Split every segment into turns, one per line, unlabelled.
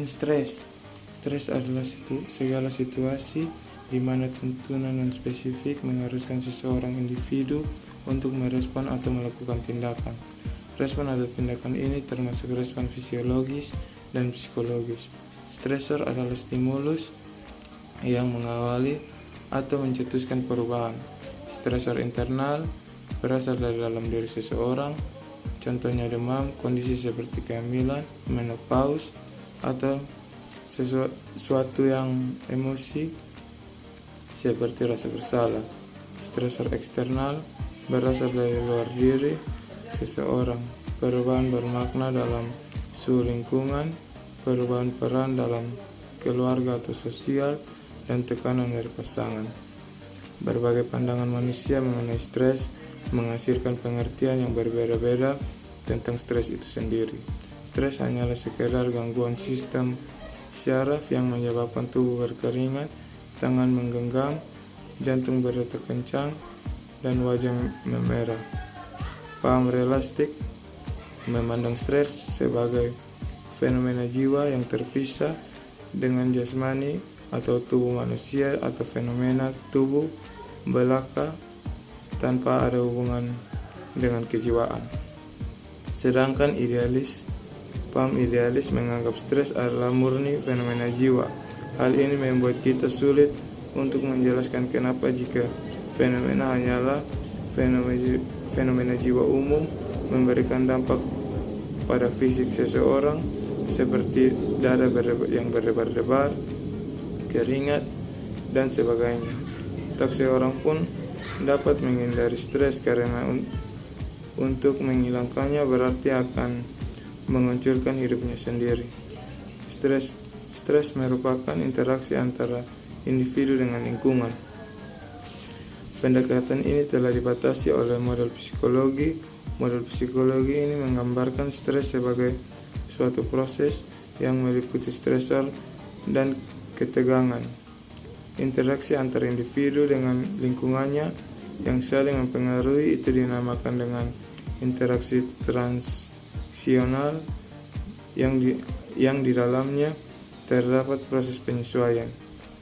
Dan stres. Stres adalah segala situasi di mana tuntunan non spesifik mengharuskan seseorang individu untuk merespon atau melakukan tindakan. Respon atau tindakan ini termasuk respon fisiologis dan psikologis. Stresor adalah stimulus yang mengawali atau mencetuskan perubahan. Stresor internal berasal dari dalam diri seseorang, contohnya demam, kondisi seperti kehamilan, menopause, atau sesuatu yang emosi seperti rasa bersalah. Stresor eksternal berasal dari luar diri seseorang, perubahan bermakna dalam suhu lingkungan, perubahan peran dalam keluarga atau sosial, dan tekanan dari pasangan. Berbagai pandangan manusia mengenai stres menghasilkan pengertian yang berbeda-beda tentang stres itu sendiri. Stres hanyalah sekedar gangguan sistem syaraf yang menyebabkan tubuh berkeringat, tangan menggenggam, jantung berdetak kencang, dan wajah memerah. Paham realistik memandang stres sebagai fenomena jiwa yang terpisah dengan jasmani atau tubuh manusia, atau fenomena tubuh belaka tanpa ada hubungan dengan kejiwaan. Sedangkan paham idealis menganggap stres adalah murni fenomena jiwa. Hal ini membuat kita sulit untuk menjelaskan kenapa jika fenomena hanyalah fenomena jiwa umum memberikan dampak pada fisik seseorang seperti dada yang berdebar-debar, keringat, dan sebagainya. Tak seorang pun dapat menghindari stres karena untuk menghilangkannya berarti akan menghancurkan hidupnya sendiri. Stres merupakan interaksi antara individu dengan lingkungan. Pendekatan ini telah dibatasi oleh model psikologi. Model psikologi ini menggambarkan stres sebagai suatu proses yang meliputi stresor dan ketegangan. Interaksi antara individu dengan lingkungannya yang saling mempengaruhi itu dinamakan dengan interaksi transisional yang di dalamnya terdapat proses penyesuaian.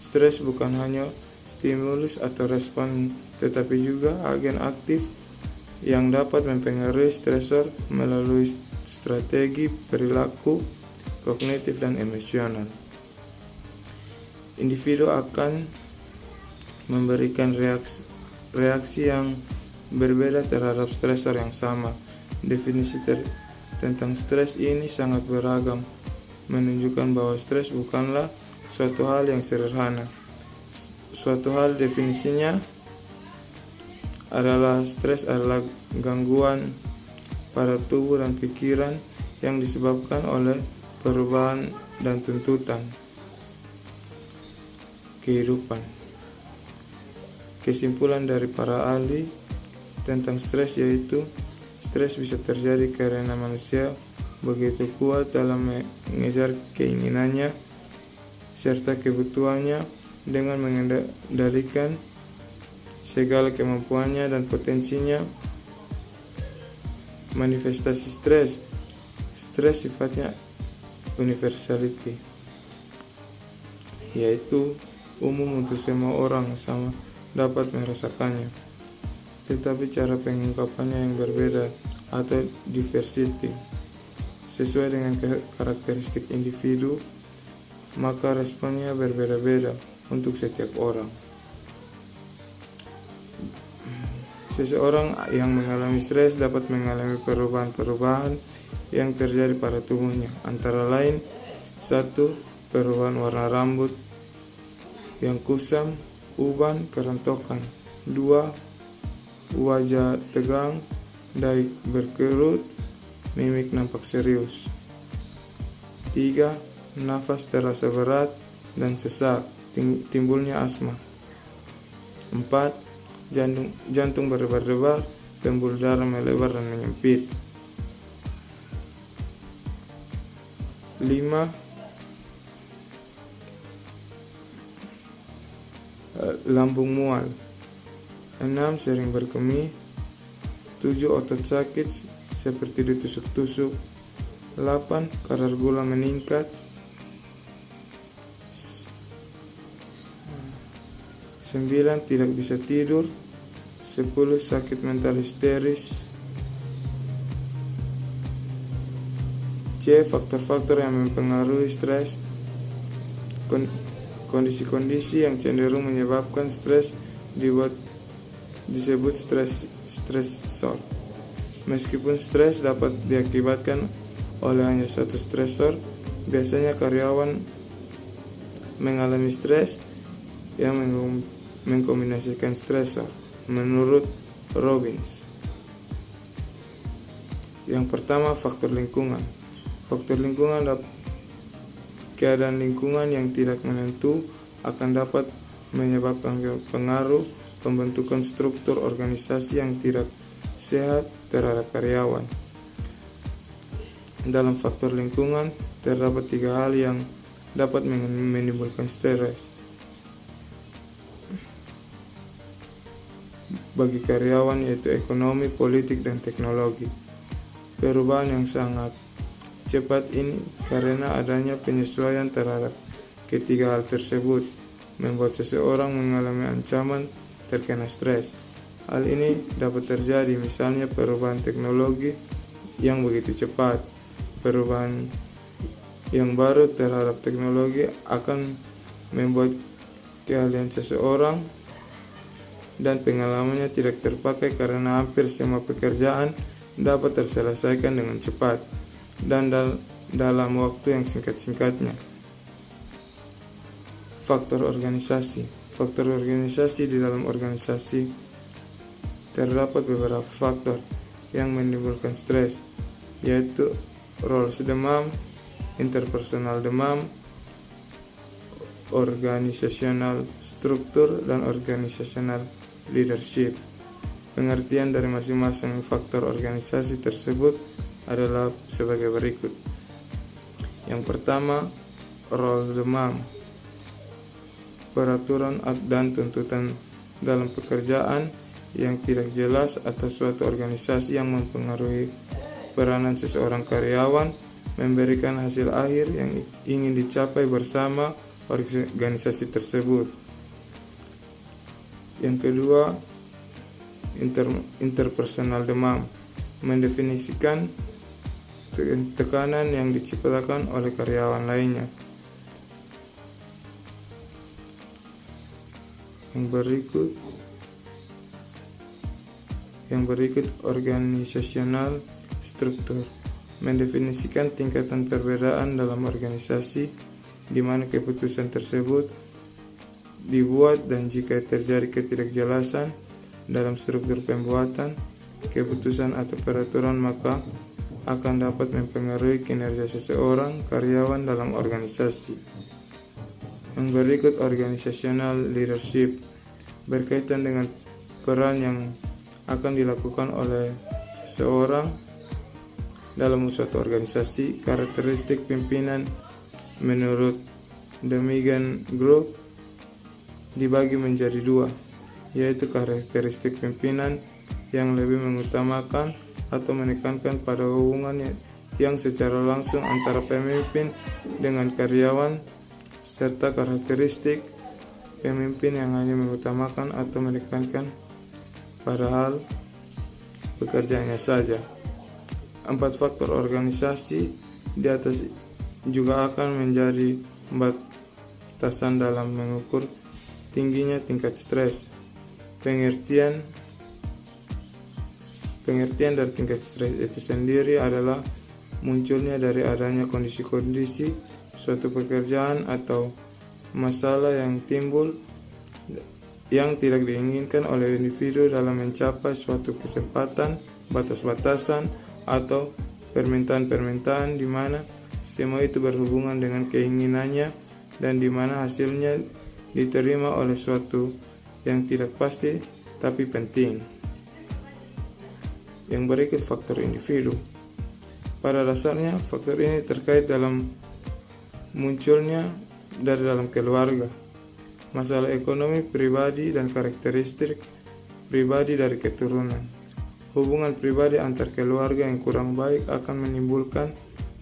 Stres bukan hanya stimulus atau respon, tetapi juga agen aktif yang dapat mempengaruhi stresor melalui strategi perilaku, kognitif, dan emosional. Individu akan memberikan reaksi yang berbeda terhadap stresor yang sama. Definisi tentang stres ini sangat beragam, menunjukkan bahwa stres bukanlah suatu hal yang sederhana. Suatu hal definisinya adalah stres adalah gangguan pada tubuh dan pikiran yang disebabkan oleh perubahan dan tuntutan kehidupan. Kesimpulan dari para ahli tentang stres yaitu stres bisa terjadi karena manusia begitu kuat dalam mengejar keinginannya serta kebutuhannya dengan mengendalikan segala kemampuannya dan potensinya. Manifestasi stres sifatnya universality, yaitu umum untuk semua orang sama dapat merasakannya, tetapi cara pengungkapannya yang berbeda atau diversity. Sesuai dengan karakteristik individu, maka responnya berbeda-beda untuk setiap orang. Seseorang yang mengalami stres dapat mengalami perubahan-perubahan yang terjadi pada tubuhnya, antara lain 1. Perubahan warna rambut yang kusam, uban, kerontokan. 2. Wajah tegang, dahi berkerut, mimik nampak serius. 3. Nafas terasa berat dan sesak, timbulnya asma. 4. Jantung berdebar-debar, pembuluh darah melebar dan menyempit. 5. Lambung mual. 6. Sering berkemih. 7. Otot sakit seperti ditusuk-tusuk. 8. Kadar gula meningkat. 9. Tidak bisa tidur. 10. Sakit mental histeris. C. Faktor-faktor yang mempengaruhi stres. Kondisi-kondisi yang cenderung menyebabkan stres disebut stresor. Meskipun stres dapat diakibatkan oleh hanya satu stresor, biasanya karyawan mengalami stres yang mengkombinasikan stresor, menurut Robbins. Yang pertama, faktor lingkungan. Faktor lingkungan keadaan lingkungan yang tidak menentu akan dapat menyebabkan pengaruh pembentukan struktur organisasi yang tidak sehat terhadap karyawan. Dalam faktor lingkungan terdapat 3 hal yang dapat menimbulkan stres bagi karyawan, yaitu ekonomi, politik, dan teknologi. Perubahan yang sangat cepat ini karena adanya penyesuaian terhadap ketiga hal tersebut membuat seseorang mengalami ancaman terkena stres. Hal ini dapat terjadi misalnya perubahan teknologi yang begitu cepat. Perubahan yang baru terhadap teknologi akan membuat keahlian seseorang dan pengalamannya tidak terpakai karena hampir semua pekerjaan dapat terselesaikan dengan cepat dan dalam waktu yang singkat-singkatnya. Faktor organisasi. Faktor organisasi di dalam organisasi terdapat beberapa faktor yang menimbulkan stres, yaitu roles demam, interpersonal demam, organisasional struktur, dan organisasional leadership. Pengertian dari masing-masing faktor organisasi tersebut adalah sebagai berikut. Yang pertama, role demam. Peraturan dan tuntutan dalam pekerjaan yang tidak jelas atau suatu organisasi yang mempengaruhi peranan seseorang karyawan memberikan hasil akhir yang ingin dicapai bersama organisasi tersebut. Yang kedua, interpersonal demam, mendefinisikan tekanan yang diciptakan oleh karyawan lainnya. Yang berikut organisasional struktur, mendefinisikan tingkatan perbedaan dalam organisasi di mana keputusan tersebut dibuat, dan jika terjadi ketidakjelasan dalam struktur pembuatan keputusan atau peraturan maka akan dapat mempengaruhi kinerja seseorang karyawan dalam organisasi. Yang berikut organisasional leadership, berkaitan dengan peran yang akan dilakukan oleh seseorang dalam suatu organisasi. Karakteristik pimpinan menurut Demigan Group dibagi menjadi 2, yaitu karakteristik pimpinan yang lebih mengutamakan atau menekankan pada hubungan yang secara langsung antara pemimpin dengan karyawan, serta karakteristik pemimpin yang hanya mengutamakan atau menekankan pada hal pekerjaannya saja. 4 faktor organisasi di atas juga akan menjadi batasan dalam mengukur tingginya tingkat stres. Pengertian dari tingkat stres itu sendiri adalah munculnya dari adanya kondisi-kondisi suatu pekerjaan atau masalah yang timbul yang tidak diinginkan oleh individu dalam mencapai suatu kesempatan, batas-batasan, atau permintaan-permintaan di mana semua itu berhubungan dengan keinginannya dan di mana hasilnya diterima oleh suatu yang tidak pasti tapi penting. Yang berikut faktor individu. Pada dasarnya faktor ini terkait dalam munculnya dari dalam keluarga, masalah ekonomi pribadi, dan karakteristik pribadi dari keturunan. Hubungan pribadi antar keluarga yang kurang baik akan menimbulkan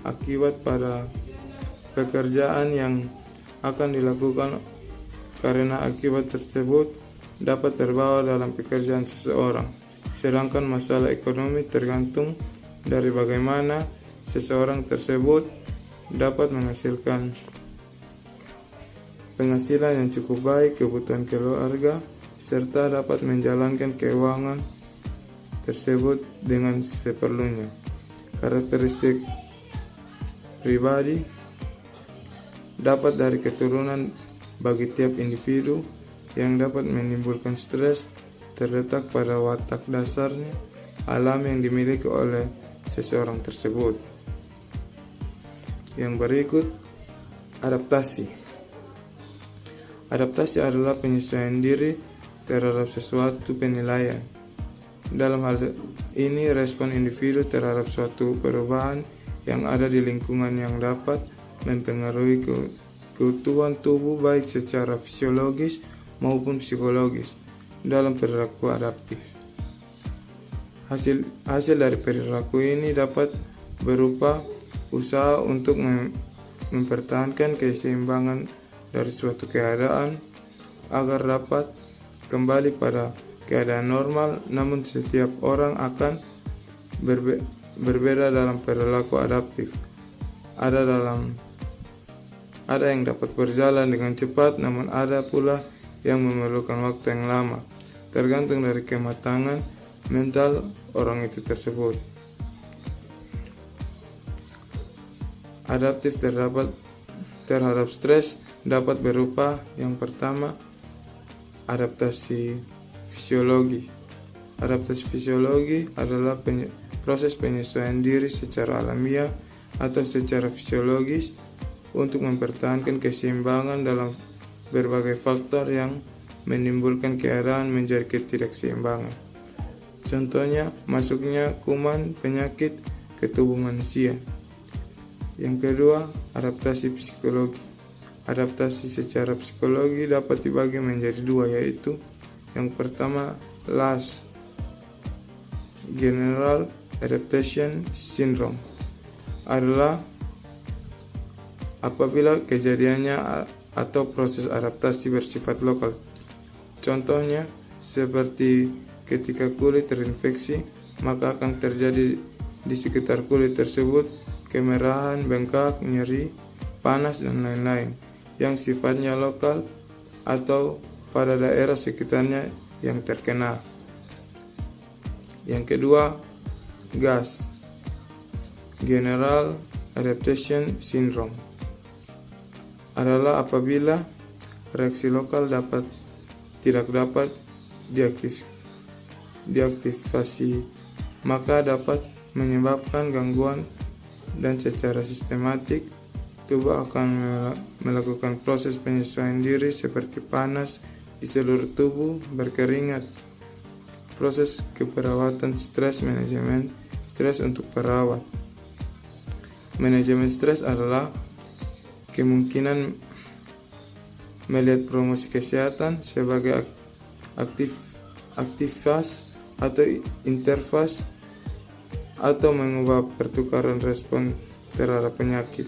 akibat pada pekerjaan yang akan dilakukan karena akibat tersebut dapat terbawa dalam pekerjaan seseorang, sedangkan masalah ekonomi tergantung dari bagaimana seseorang tersebut dapat menghasilkan penghasilan yang cukup baik, kebutuhan keluarga, serta dapat menjalankan keuangan tersebut dengan seperlunya. Karakteristik pribadi dapat dari keturunan bagi tiap individu yang dapat menimbulkan stres terletak pada watak dasarnya alam yang dimiliki oleh seseorang tersebut. Yang berikut, adaptasi. Adaptasi adalah penyesuaian diri terhadap sesuatu penilaian. Dalam hal ini, respon individu terhadap suatu perubahan yang ada di lingkungan yang dapat mempengaruhi keutuhan tubuh baik secara fisiologis maupun psikologis dalam perilaku adaptif. Hasil dari perilaku ini dapat berupa usaha untuk mempertahankan keseimbangan dari suatu keadaan agar dapat kembali pada keadaan normal, namun setiap orang akan berbeda dalam perilaku adaptif. Ada yang dapat berjalan dengan cepat, namun ada pula yang memerlukan waktu yang lama, tergantung dari kematangan mental orang itu tersebut. Adaptif terhadap stres dapat berupa yang pertama, adaptasi fisiologi. Adaptasi fisiologi adalah proses penyesuaian diri secara alamiah atau secara fisiologis untuk mempertahankan keseimbangan dalam berbagai faktor yang menimbulkan keadaan menjadi ketidakseimbangan. Contohnya, masuknya kuman penyakit ke tubuh manusia. Yang kedua, adaptasi psikologi. Adaptasi secara psikologi dapat dibagi menjadi dua, yaitu yang pertama, LAS, General Adaptation Syndrome, adalah apabila kejadiannya atau proses adaptasi bersifat lokal. Contohnya, seperti ketika kulit terinfeksi, maka akan terjadi di sekitar kulit tersebut kemerahan, bengkak, nyeri, panas, dan lain-lain yang sifatnya lokal atau pada daerah sekitarnya yang terkena. Yang kedua, GAS, General Adaptation Syndrome, adalah apabila reaksi lokal tidak dapat diaktifasi, maka dapat menyebabkan gangguan dan secara sistematik tubuh akan melakukan proses penyesuaian diri seperti panas di seluruh tubuh, berkeringat. Proses keperawatan stres, manajemen stres untuk perawat. Manajemen stres adalah kemungkinan melihat promosi kesehatan sebagai aktivitas atau interfas atau mengubah pertukaran respon terhadap penyakit.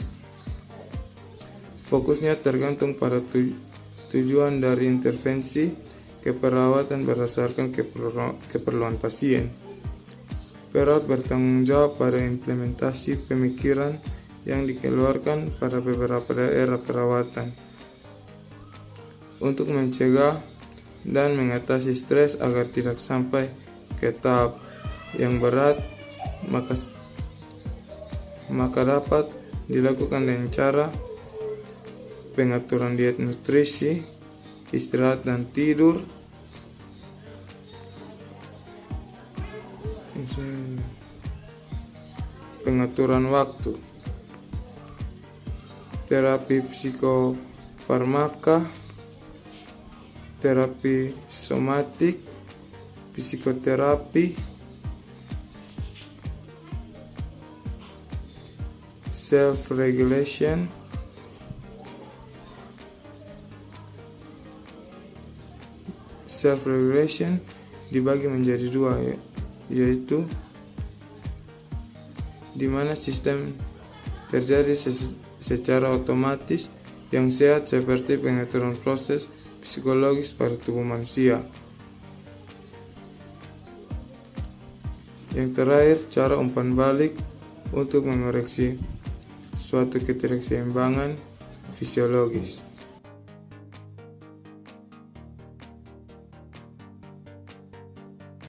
Fokusnya tergantung pada tujuan dari intervensi keperawatan berdasarkan keperluan pasien. Perawat bertanggung jawab pada implementasi pemikiran yang dikeluarkan pada beberapa daerah perawatan untuk mencegah dan mengatasi stres agar tidak sampai ke tahap yang berat, maka dapat dilakukan dengan cara pengaturan diet, nutrisi, istirahat dan tidur, pengaturan waktu, terapi psikofarmaka, terapi somatik, psikoterapi, self-regulation, dibagi menjadi dua, yaitu di mana sistem terjadi secara otomatis yang sehat seperti pengaturan proses psikologis pada tubuh manusia. Yang terakhir, cara umpan balik untuk mengoreksi suatu ketidakseimbangan fisiologis.